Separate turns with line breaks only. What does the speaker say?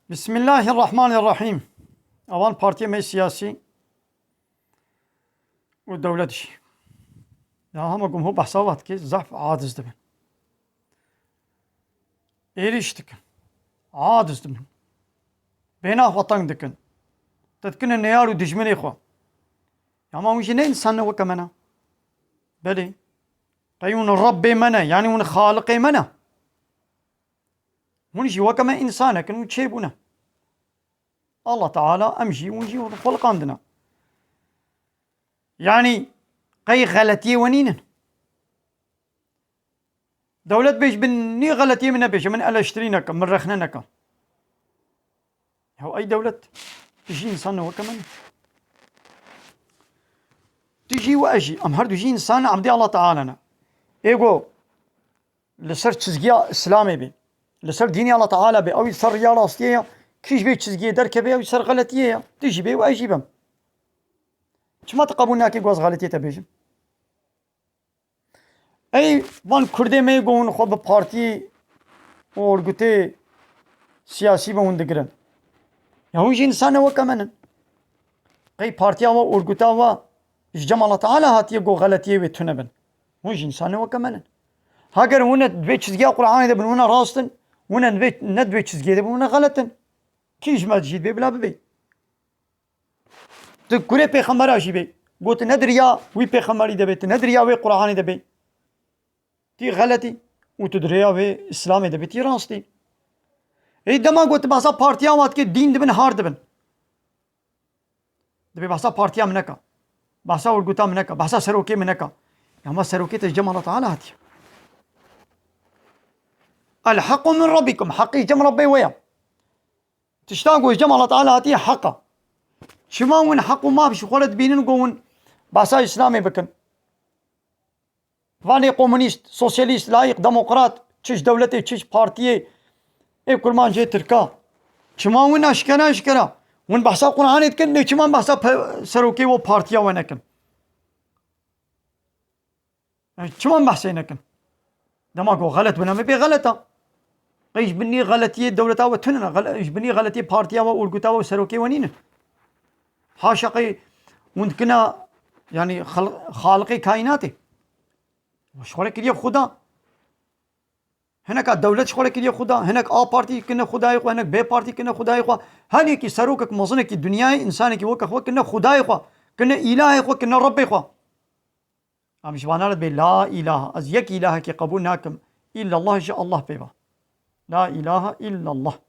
بسم الله الرحمن الرحيم. أوان بارتي مي سياسي ودولتش يا هم قم هو بحصوات كي زحف عادز دبن إيريشتك عادز دبن بينا وطن دكن تتكن النيار ودجمني خوا يا ما وجي إنسان وكمنا بلي قيون الرب منا يعني ون خالق منا ونجي وكما إنسان كن تشيبنا الله تعالى أمشي ونجي ونخلق عندنا يعني قي غلطية ونينن دولة بيش بني غلطية من بيش من ألاشترينك من رخننك هو أي دولة تجي إنسان هو كمان تجي وأجي أم هردو جي إنسان عمدي الله تعالى أنا إيقو لسر تشزقيا إسلامي بي لسر ديني الله تعالى بي أو يسر يا راستيه كيش بي تشزقيا دركة بي أو يسر غلطية تجي بي وأجي بم شما تقابلنا كي قواز غلطية تبيجم أي وان كردي ما يقولون خو ببارتي ورقتي سياسي بوندقرن يا هو إنسان هو كمان أي بارتي هو ورقتا هو إجمع الله تعالى هاتي يقول غلطية بتنبن هو إنسان هو كمان هاجر هنا دبيت شزقيا قرآن ده بنونا راستن هنا ندبيت شزقيا ده بنونا غلطن كيش ما تجيد بي بلا ببي تقولي بيخمر أشي بي قلت ندريا وي بيخمري ده بيت ندريا وي قرآن ده بي تي غلطي وتدريا وي إسلامي ده بيتي راستي إذا ما قلت بحثا بارتيا وات كي دين دبن هار دبن دبي بحثا بارتيا منكا بحثا ورقوتا منكا بحثا سروكي منكا يا ما سروكي تجمع الله تعالى هاتي الحق من ربكم حقي جمع ربي ويا تشتاقوا جمع الله تعالى هاتي حقا شما وين حق ما بش خلد بينن قون بحثا إسلامي بكن فاني كومونيست سوسياليست لايق ديمقراط تشش دولتي تشش بارتيي اي كل ما جاي تركا شما وين اشكرا وين بحثا قرآن يتكن شما بحثا سروكي و بارتيا وينكن شما بحثينكن دما قو غلط بنا ما بي غلطة ايش بني غلطية دولتا وتننا ايش بني غلطية بارتيا وورقتا وسروكي ونين حاشقي وندكنا يعني خالقي كائناتي شغلك كده خدا هناك الدولة شغلك كده خدا هناك بارتي كنا خدا يخوا هناك بي بارتي كنا خدا يخوا هني كي سروكك مظنك الدنيا إنسانك وك خوا كنا خدا يخوا كنا إله يخوا كنا رب يخوا مش وانا لا إله از يك إله كي قبولناكم إلا الله شاء الله بيبا لا إله إلا الله.